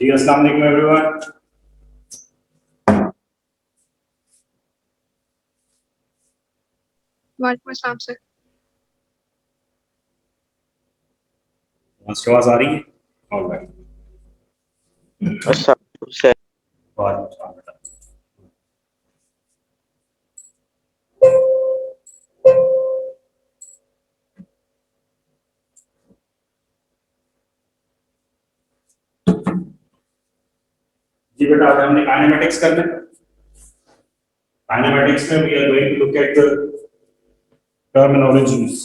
जी अस्सलाम वालेकुम एवरीवन। वालेकुम अस्सलाम सर। आवाज आ रही है? ऑलराइट। अच्छा सर। वालेकुम अस्सलाम बेटा। जी बेटा आज हमने काइनेमेटिक्स करना है। काइनेमेटिक्स में we are going to look at the terminologies.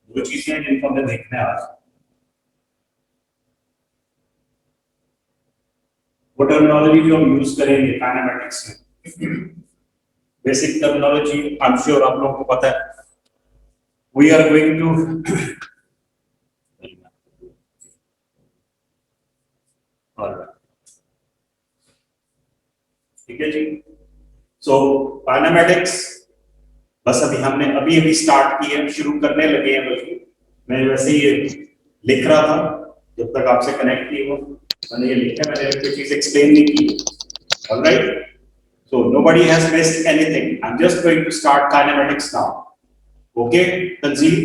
वो चीजें हैं जिनको हमें देखना है आज। वो टर्मिनोलॉजी जो हम यूज करेंगे काइनेमेटिक्स में, basic terminology I am sure आप लोगों को पता है। वी आर गोइंग टू ठीक है जी। सो काइनेमेटिक्स बस अभी अभी स्टार्ट की है, शुरू करने लगे हैं। बल्कि मैं वैसे ही लिख रहा था जब तक आपसे कनेक्ट किए हो, मैंने ये लिखा, मैंने कोई चीज एक्सप्लेन नहीं की। Alright, so nobody has missed anything. I am just going to start kinematics now. Okay Tanzeem,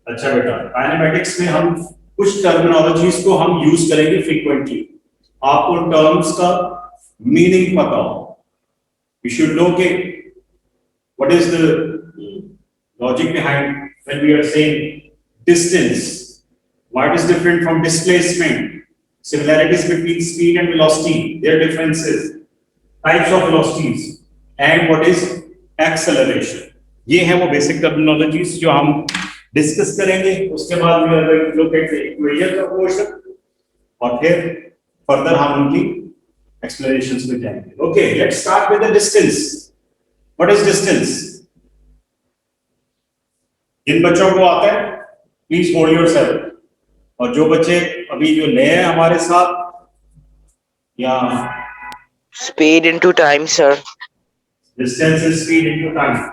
अच्छा बेटा काइनेमेटिक्स में हम कुछ टर्मिनोलॉजीज को हम यूज करेंगे फ्रीक्वेंटली। आपको टर्म्स का मीनिंग पता हो। यू शुड नो के what is the logic behind when we are saying distance, why it is different from displacement, similarities between speed and velocity, their differences, types of velocities, and what is acceleration। ये है वो basic terminologies जो हम discuss करेंगे। उसके बाद we are going to look at the equation of motion और फिर फर्दर हम उनकी एक्सप्लेनेशंस में जाएंगे। Okay let's start with the distance. What is distance? जिन बच्चों को आता है प्लीज होल्ड योरसेल्फ, और जो बच्चे अभी जो नए हैं हमारे साथ या Speed into time, sir. distance is speed into time।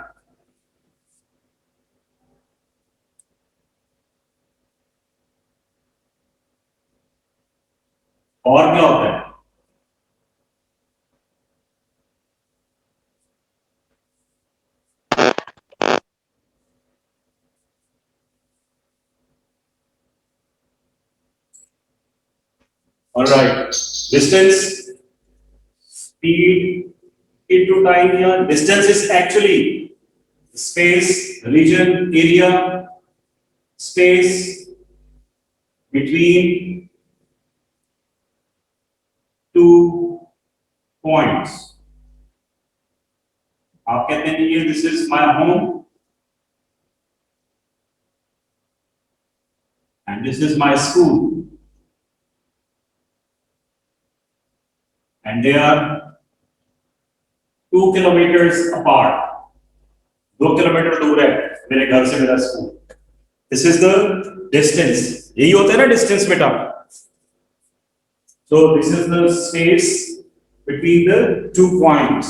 और क्या होता है? All right, distance, speed into time। या distance is actually space, region, area, space between two points। आप कहते हैं ये this is my home and this is my school and they are 2 kilometres apart. 2 kilometre दूर है मेरे घर से मेरा school. This is the distance. यही होता है ना डिस्टेंस बेटा। So this is the space between the 2 points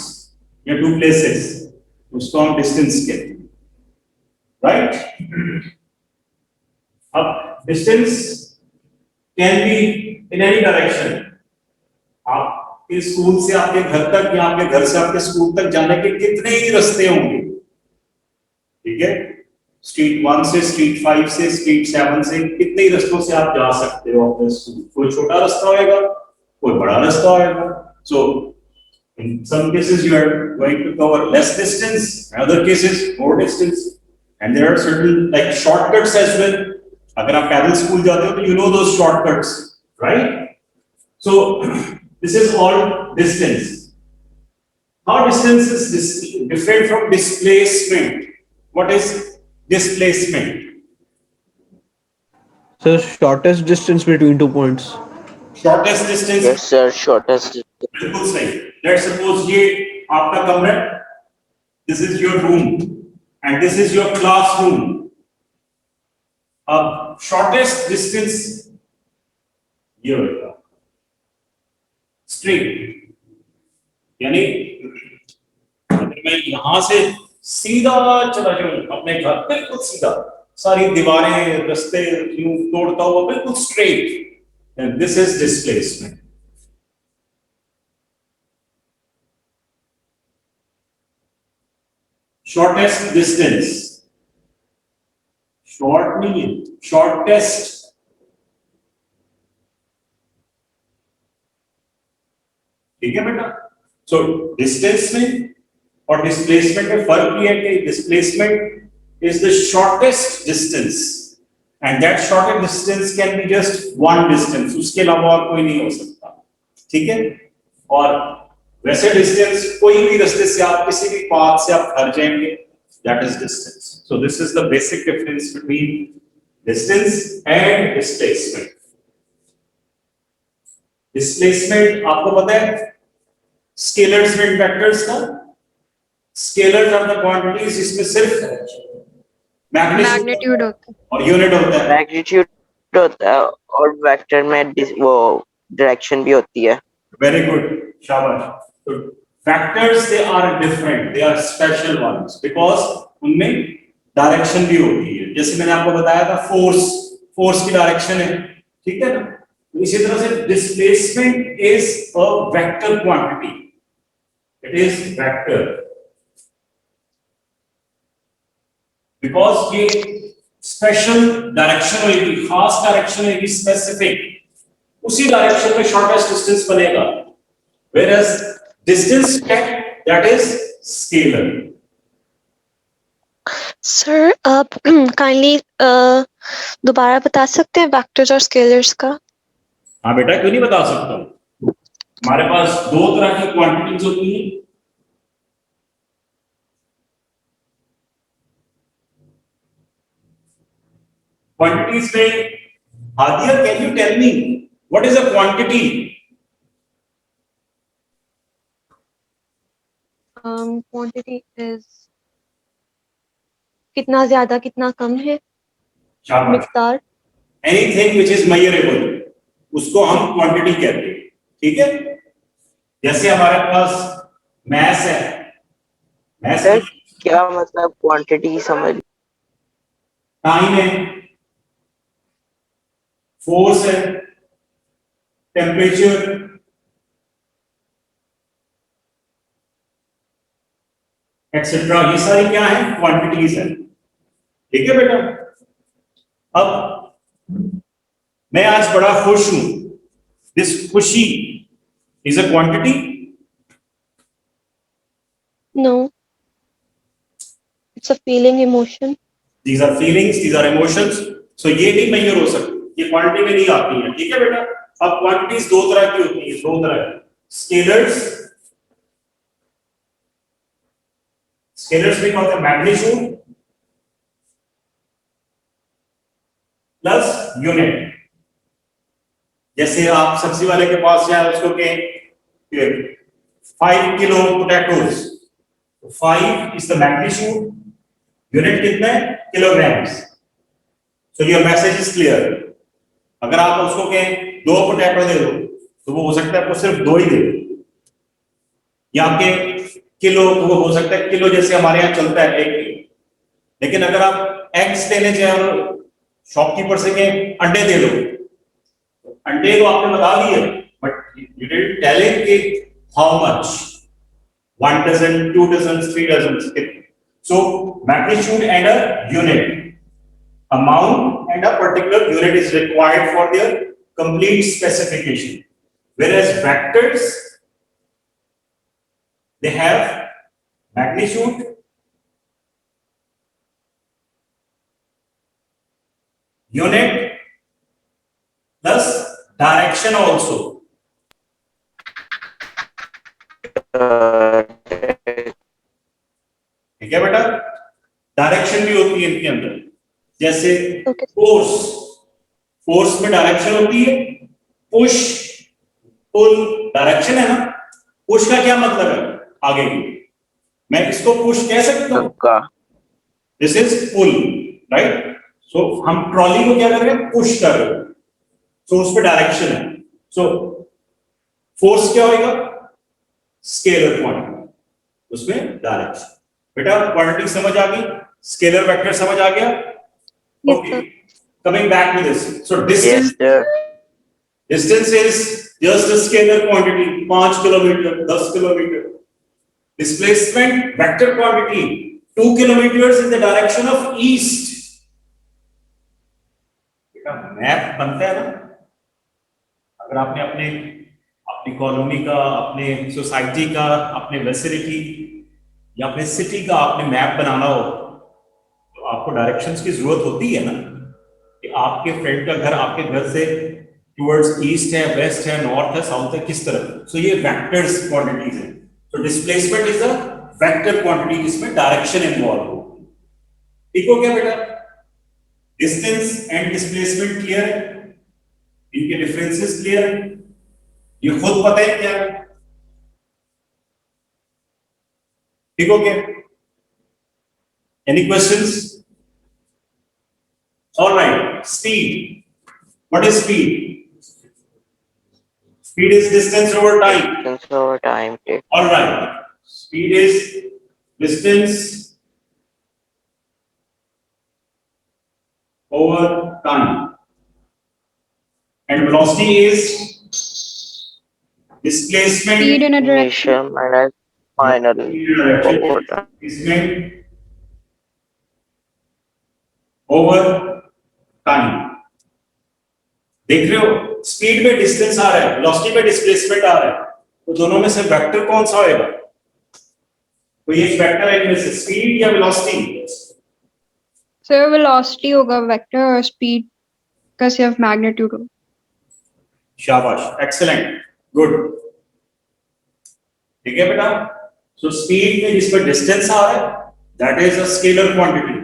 या 2 प्लेसेस, उसको हम डिस्टेंस कहते हैं, राइट। अब distance can be in any direction. आपके स्कूल से आपके घर तक या आपके घर से आपके स्कूल तक जाने के कितने ही रास्ते होंगे, ठीक है। स्ट्रीट 1 से, स्ट्रीट 5 से, स्ट्रीट 7 से, कितने ही रास्तों से आप जा सकते हो अपने स्कूल। कोई छोटा रास्ता होएगा, कोई बड़ा रास्ता होएगा। सो in some cases you are going to cover less distance, in other cases more distance, and there are certain like shortcuts as well। अगर आप पैदल स्कूल जाते हो तो you know those shortcuts, right? So this is all distance। How distance is different from displacement? What is displacement? So shortest distance between 2 points. Shortest distance। Yes, sir. Shortest. बिल्कुल सही। Let's suppose ये आपका कमरा, this is your room and this is your classroom। अब shortest distance ये होगा straight, यानी अगर मैं यहां से सीधा चला जाऊं अपने घर, बिल्कुल सीधा, सारी दीवारें रास्ते यूं तोड़ता हुआ बिल्कुल straight, and this is displacement. Shortest distance, short नहीं है, shortest, ठीक है बेटा? So distance में और displacement में फर्क ये है कि displacement is the shortest distance and that shortest distance can be just one distance, उसके अलावा और कोई नहीं हो सकता, ठीक है? और वैसे डिस्टेंस कोई भी रास्ते से आप किसी भी पाथ से आप घर जाएंगे, that is distance. So this is the basic difference between distance and displacement. Displacement आपको पता है स्केलर्स में वेक्टर्स का, स्केलर्स आर द क्वांटिटीज जिसमें सिर्फ मैग्नीट्यूड होता है। और यूनिट होता है। मैग्नीट्यूड होता है और वेक्टर में वो डायरेक्शन भी होती है। Very good, शाबाश। तो factors they are different, they are special ones because उनमें डायरेक्शन भी होती है। जैसे मैंने आपको बताया था फोर्स की डायरेक्शन है, ठीक है ना? तो इसी तरह से displacement is a vector quantity, it is vector because ये स्पेशल डायरेक्शन होगी, खास डायरेक्शन होगी, स्पेसिफिक, उसी डायरेक्शन में शॉर्टेस्ट डिस्टेंस बनेगा। Whereas distance that is scalar. Sir आप काइंडली दोबारा बता सकते हैं वेक्टर्स और स्केलर्स का? हाँ बेटा, क्यों नहीं बता सकता हूँ। हमारे पास दो तरह की क्वांटिटीज होती हैं, क्वांटिटीज में Hadiya can you tell me what is a quantity? Quantity is कितना ज्यादा कितना कम है, शाबाश। मिकदार। एनीथिंग व्हिच इज मेजरेबल उसको हम क्वांटिटी कहते हैं, ठीक है? जैसे हमारे पास मैस है, मैस सर क्या मतलब क्वांटिटी समझ? टाइम है, फोर्स है, टेम्परेचर, एक्सेट्रा, ये सारी क्या है? क्वांटिटीज है, ठीक है बेटा? अब मैं आज बड़ा खुश हूं, दिस खुशी is a quantity? No, it's a feeling, emotion. These are feelings, these are emotions. So ये नहीं मेजर हो सकती, ये क्वांटिटी में नहीं आती है, ठीक है बेटा? अब क्वांटिटीज दो तरह की होती है, दो तरह की, स्केलर्स, स्केलर्स में क्या होता है? Magnitude plus unit. जैसे आप सब्जी वाले के पास जाए, उसको कहें 5 kilo potatoes, 5 is the magnitude, unit कितना है? Kilograms. So your message is clear. अगर आप उसको कहें 2 पोटैटो दे दो, तो वो हो सकता है आपको सिर्फ 2 ही दे, या आपके किलो, तो वो हो सकता है किलो, जैसे हमारे यहाँ चलता है 1 किलो। लेकिन अगर आप एग्स लेने जाए और शॉपकीपर से कहें अंडे दे दो, अंडे तो आपने बता दिए, but you didn't tell him कि how much, 1 dozen, 2 dozen, 3 dozen. So magnitude and a unit, amount and a particular unit is required for their complete specification, whereas vectors, they have magnitude, unit plus direction also. ठीक है बेटा? Direction भी होती है इनके अंदर। जैसे force, force में डायरेक्शन होती है, पुश पुल डायरेक्शन है ना? पुश का क्या मतलब है? आगे की, मैं इसको पुश कह सकता हूं, दिस इज पुल, राइट? सो हम ट्रॉली को क्या कर रहे हैं? पुश कर रहे हैं, सो उस पर डायरेक्शन है। सो फोर्स क्या होगा? स्केलर क्वांटिटी, उसमें डायरेक्शन। बेटा क्वांटिटी समझ आ गई, स्केलर वेक्टर समझ आ गया? Yes, Okay, sir. coming back to this. So distance, Yes, sir. Distance is just a scalar quantity, 5 kilometer, 10 kilometer. Displacement vector quantity, 2 kilometers in the direction of east. बेटा map बनता है ना, अगर आपने अपने अपनी कॉलोनी का, अपने सोसाइटी का, अपने वेसिनिटी या अपने सिटी का आपने मैप बनाना हो, तो आपको डायरेक्शंस की जरूरत होती है ना, कि आपके फ्रेंड का घर आपके घर से टुवर्ड्स ईस्ट है, वेस्ट है, नॉर्थ है, साउथ है, किस तरफ. सो ये वेक्टर्स क्वांटिटीज है. So displacement is a vector quantity जिसमें डायरेक्शन इन्वॉल्व हो. ठीक हो गया बेटा? डिस्टेंस एंड डिस्प्लेसमेंट क्लियर है, इनके डिफरेंसेस क्लियर है, ये खुद पता है क्या है. ठीक हो गया? Any questions? Alright, speed. What is speed? Speed is distance over time. Distance over time. Okay. All right. Speed is distance over time. And velocity is displacement. Speed in a direction. Initial minus final over time. Displacement over time. देख रहे हो, speed में distance आ रहा है, velocity में displacement आ रहा है, तो दोनों में से वेक्टर कौन सा होएगा? कोई एक वेक्टर है इनमें से, स्पीड या वेलोसिटी? सर वेलोसिटी होगा वेक्टर और स्पीड का सिर्फ मैग्नीट्यूड होगा. शाबाश, एक्सीलेंट, गुड. ठीक है बेटा? सो स्पीड में जिसमें डिस्टेंस आ रहा है that is a scalar quantity,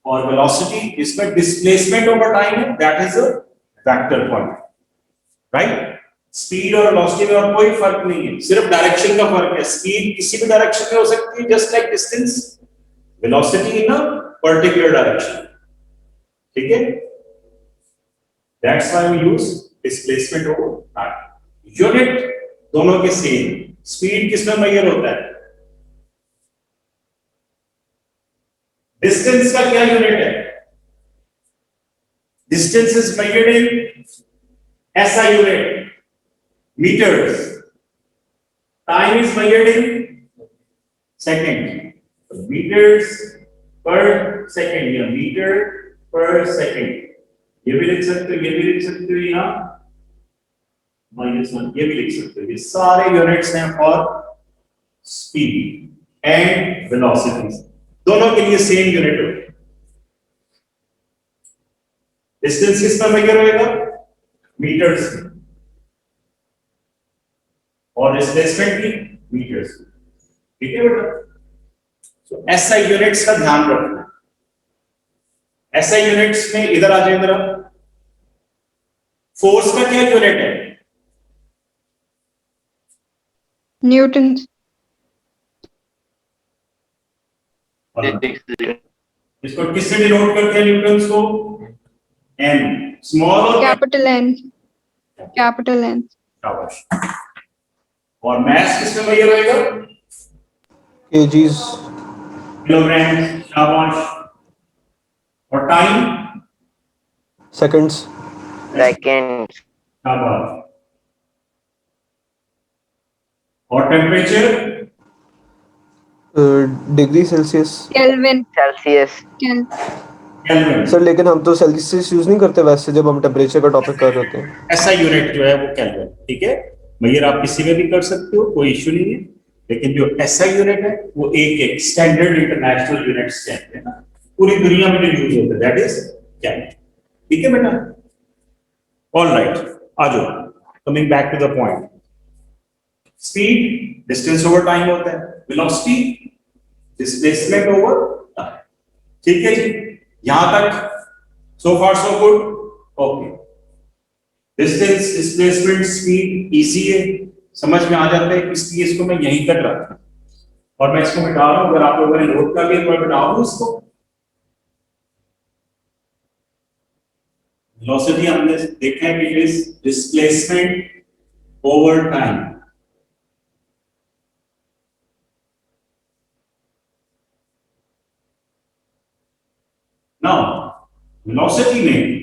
और वेलोसिटी जिसमें डिस्प्लेसमेंट ओवर टाइम है that is a vector quantity. Right? Speed और वेलोसिटी में और कोई फर्क नहीं है, सिर्फ डायरेक्शन का फर्क है. स्पीड किसी भी डायरेक्शन में हो सकती है just like distance, velocity in a particular direction. ठीक है? That's why we use displacement over time. Unit दोनों के सेम. स्पीड किसमें मेजर होता है? डिस्टेंस का क्या यूनिट है? Distance is measured in SI unit, meters. Time is measured in second. Meters per second या meter per second. ये भी लिख सकते हो, ये भी लिख सकते हो, यहाँ -1 ये भी लिख सकते हो. ये सारे यूनिट्स हैं फॉर स्पीड एंड वेलोसिटी. दोनों के लिए सेम यूनिट होती है. डिस्टेंस किस पर मेजर होएगा? मीटर्स में, और डिस्प्लेसमेंट भी मीटर्स में. ठीक है बेटा? तो एसआई यूनिट्स का ध्यान रखना. एसआई यूनिट्स में इधर आ जाए जरा. फोर्स का क्या यूनिट है? न्यूटन. इसको किससे डिनोट करते हैं न्यूटन्स को? N. स्मॉल और कैपिटल एन. Capital N. शाबाश. और मास किसमें मेजर होएगा? kgs. किलोग्राम. शाबाश. और टाइम? seconds. Seconds. शाबाश. और temperature? degree celsius. Kelvin. Celsius. Kelvin. Sir लेकिन हम तो सेल्सियस यूज नहीं करते वैसे जब हम टेम्परेचर का टॉपिक कर रहे होते हैं. ऐसा यूनिट जो है वो केल्विन. ठीक है? मेजर आप किसी में भी कर सकते हो, कोई इश्यू नहीं है, लेकिन जो ऐसा यूनिट है वो एक स्टैंडर्ड इंटरनेशनल यूनिट्स कहते हैं ना, पूरी दुनिया में जो यूज होता है दैट इज केल्विन. ठीक है बेटा? ऑलराइट, आ जाओ. Coming back to the point. Speed distance over time होता है, वेलोसिटी डिस्प्लेसमेंट ओवर टाइम. ठीक है जी? यहां तक so far so good. Okay. Distance, displacement, speed easy है, समझ में आ जाता है, इसलिए इसको मैं यहीं तक रखता. और मैं इसको मिटा रहा हूं. अगर आप लोगों ने नोट कर लिया तो मैं मिटा दूं इसको. वेलोसिटी हमने देखा है कि it is displacement over time. Now velocity में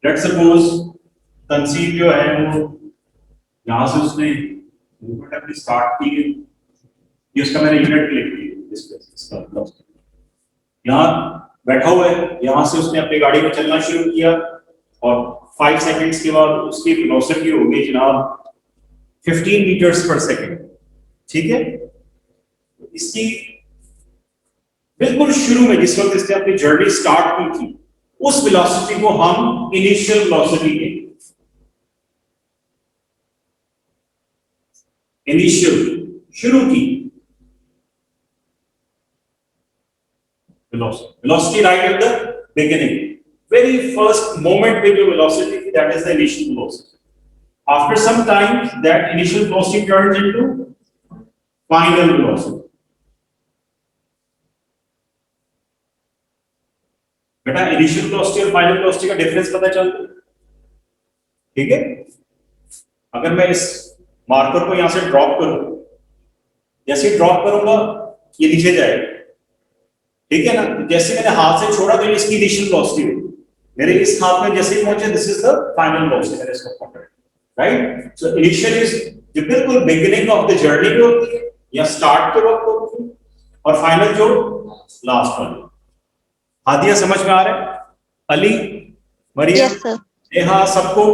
लेट्स सपोज कंसीव जो है वो यहां से उसने मूवमेंट अपनी स्टार्ट की है, ये उसका मैंने यूनिट लिख दी इसका यहाँ बैठा हुआ है, यहां से उसने अपनी गाड़ी में चलना शुरू किया और 5 सेकंड्स के बाद उसकी वेलोसिटी होगी जनाब 15 मीटर्स पर सेकंड। ठीक है, इसकी बिल्कुल शुरू में जिस वक्त इसने अपनी जर्नी स्टार्ट की थी उस वेलोसिटी को हम इनिशियल वेलोसिटी कहते हैं। इनिशियल शुरू की velocity right at the beginning, very first moment with your velocity, that is the initial velocity. After some time that initial velocity turns into final velocity. बेटा इनिशियल वेलोसिटी और final velocity का difference पता चलता है? ठीक है, अगर मैं इस मार्कर को यहां से ड्रॉप करूं, जैसे ड्रॉप करूंगा ये नीचे जाएगा, ठीक है ना, जैसे मैंने हाथ से छोड़ा तो इसकी इनिशियल वेलोसिटी होगी, मेरे इस हाथ में जैसे ही पहुंचे this is the final velocity, मैंने इसको पकड़ा, राइट। सो इनिशियल इज जो बिल्कुल बिगिनिंग ऑफ द जर्नी पे होती है या स्टार्ट के वक्त होती है, और फाइनल जो लास्ट वाली। हादिया समझ में आ रहा है? Ali, Mariyam, yes sir. नेहा, सबको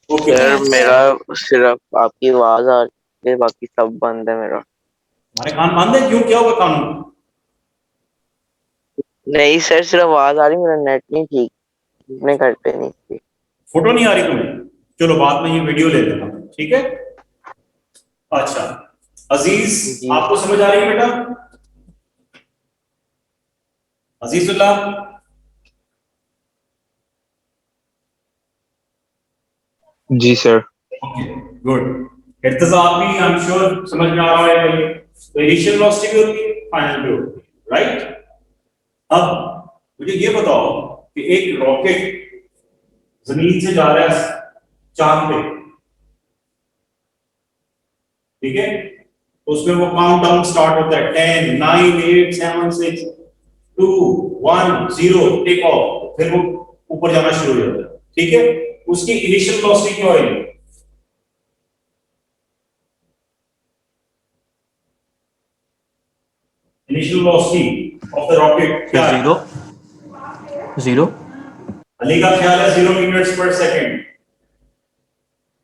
ओके? सर मेरा सिर्फ आपकी आवाज आ रही है, बाकी सब बंद है मेरा। हमारे कान बंद है क्यों, क्या होगा कानून? नहीं सर, सिर्फ आवाज आ रही, मेरा नेट नहीं ठीक, इतने करते नहीं थी। फोटो नहीं आ रही तुम्हें? चलो बाद में ये वीडियो ले लेना, ठीक है। अच्छा अजीज, जी। आपको समझ आ रही है बेटा? अजीजुल्लाह, जी सर। Okay good. इर्तज़ा भी आई एम श्योर समझ में आ रहा है। तो इनिशियल वेलोसिटी भी होती है, फाइनल भी होती है, राइट। अब मुझे ये बताओ कि एक रॉकेट जमीन से जा रहा है चांद पे, ठीक है, तो उसमें वो काउंटडाउन स्टार्ट होता है 10 9 8 7 6 2 1 0 टेक ऑफ, फिर वो ऊपर जाना शुरू हो जाता है, ठीक है। उसकी इनिशियल वेलोसिटी क्या होगी? Initial velocity of the rocket क्या है? जीरो। अली का ख्याल है 0 मीटर्स पर सेकंड,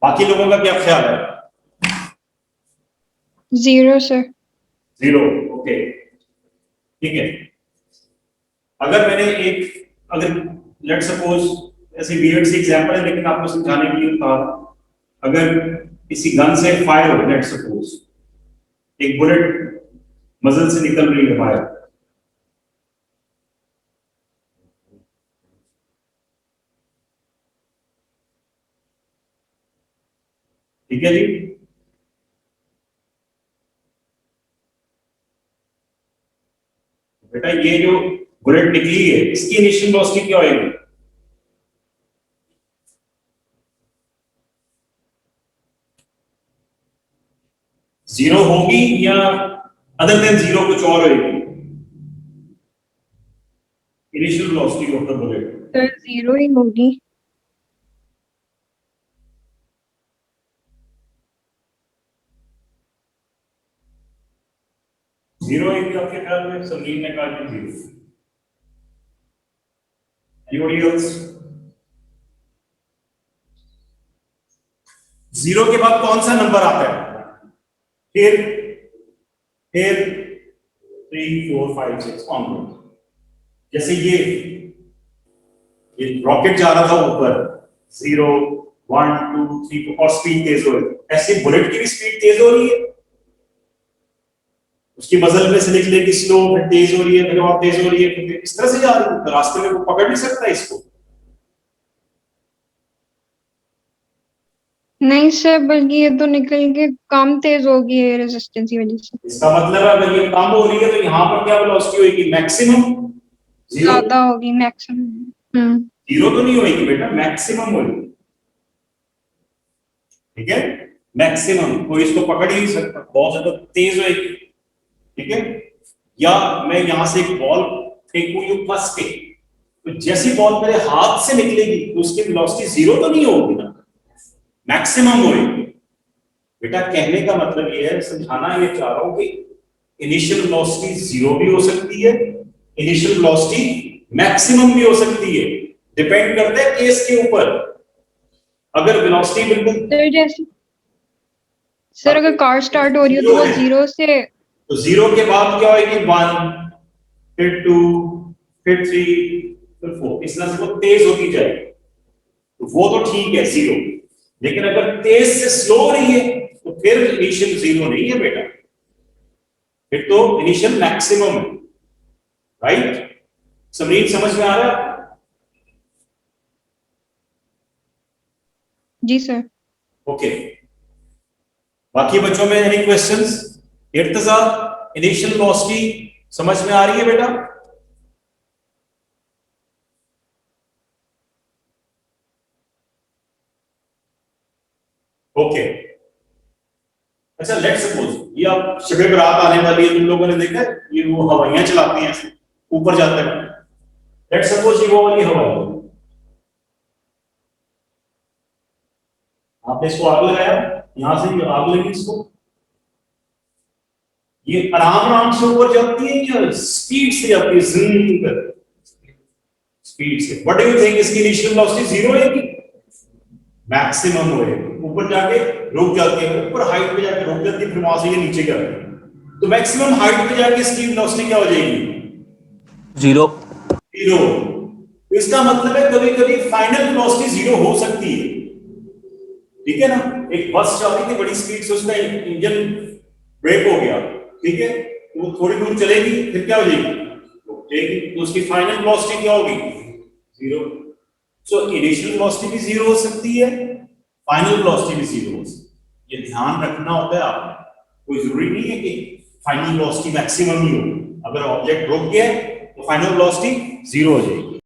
बाकी लोगों का क्या ख्याल है? 0 sir. 0, ओके, ठीक है। अगर मैंने अगर लेट सपोज ऐसे वियर्ड सी एग्जांपल है लेकिन आपको समझाने के लिए कहा, अगर किसी गन से फायर हो, लेट सपोज एक बुलेट मजल से निकल रही है फायर, ठीक है जी। बेटा ये जो बुलेट निकली है इसकी इनिशियल वेलोसिटी क्या होगी? जीरो होगी या अदर देन जीरो कुछ और होगी? Initial velocity of the bullet Sir, 0 ही होगी। जीरो है क्या आपके ख्याल में? संगीन ने कहा कि जीरो। Anybody else? जीरो के बाद कौन सा नंबर आता है? फिर 3 4 5 6 ऑनवर्ड। जैसे ये रॉकेट जा रहा था ऊपर 0 1 2 3 और स्पीड तेज हो रही है, ऐसे बुलेट की भी स्पीड तेज हो रही है, उसकी मजल में से निकलेगी स्लो, फिर तेज हो रही है, फिर और तेज हो रही है, फिर इस तरह से जा रही है, तो रास्ते में वो पकड़ नहीं सकता इसको। नहीं सर, बल्कि ये तो निकल के कम तेज होगी रेजिस्टेंस की वजह से। इसका मतलब है अगर ये कम हो रही है तो यहाँ पर क्या वेलोसिटी होगी? Maximum zero. ज्यादा होगी मैक्सिमम। जीरो तो नहीं होगी बेटा, मैक्सिमम होगी, ठीक है। मैक्सिमम कोई इसको पकड़ ही नहीं सकता, बहुत ज्यादा तेज होगी, ठीक है। या मैं यहां से एक बॉल फेंकूं यूं फंस के, तो जैसी बॉल मेरे हाथ से निकलेगी तो उसकी वेलोसिटी जीरो तो नहीं होगी ना, मैक्सिमम होगी। बेटा कहने का मतलब ये है, समझाना ये चाह रहा हूं कि इनिशियल वेलोसिटी जीरो भी हो सकती है, इनिशियल वेलोसिटी मैक्सिमम भी हो सकती है, डिपेंड करता है केस के ऊपर। अगर वेलोसिटी बिल्कुल सर जैसे सर अगर कार स्टार्ट हो रही हो तो वो जीरो से तो जीरो के बाद क्या होगी, 1 फिर 2 फिर 3 फिर 4, इस तरह से वो तेज होती जाएगी, तो वो तो ठीक है जीरो। लेकिन अगर तेज से स्लो हो रही है तो फिर इनिशियल जीरो नहीं है बेटा, फिर तो इनिशियल मैक्सिमम है, राइट। समरीन समझ में आ रहा है? जी सर। ओके, बाकी बच्चों में any questions? Irtaza, initial velocity समझ में आ रही है बेटा? ओके, अच्छा लेट्स सपोज ये अब शबे बारात आने वाली है, तुम लोगों ने देखा है ये वो हवाइयां चलाती हैं ऐसे ऊपर जाते हैं। लेट्स सपोज ये वो वाली हवा है, आपने इसको आग लगाया, यहां से ये आग लगी इसको, ये आराम आराम से ऊपर जाती है या स्पीड से जाती है? स्पीड से। व्हाट डू यू थिंक, इसकी इनिशियल वेलोसिटी जीरो है कि मैक्सिमम होए? ऊपर जाके रुक जाती है, ऊपर हाइट पे जाके रुक जाती है, फिर वहां से ये नीचे जाती है, तो मैक्सिमम हाइट पे जाके इसकी वेलोसिटी क्या हो जाएगी? जीरो। जीरो। तो इसका मतलब है कभी कभी फाइनल वेलोसिटी जीरो हो सकती है, ठीक है ना। एक बस चल रही थी बड़ी स्पीड से, उसका इंजन ब्रेक हो गया, ठीक है, तो वो थोड़ी दूर चलेगी, फिर क्या हो जाएगी? तो उसकी फाइनल वेलोसिटी क्या होगी? जीरो। सो इनिशियल वेलोसिटी भी जीरो हो सकती है, फाइनल वेलोसिटी भी जीरो हो सकती है। ये ध्यान रखना होता है आपने, कोई जरूरी नहीं है कि फाइनल वेलोसिटी मैक्सिमम ही हो। अगर ऑब्जेक्ट रुक गया तो फाइनल वेलोसिटी जीरो हो जाएगी।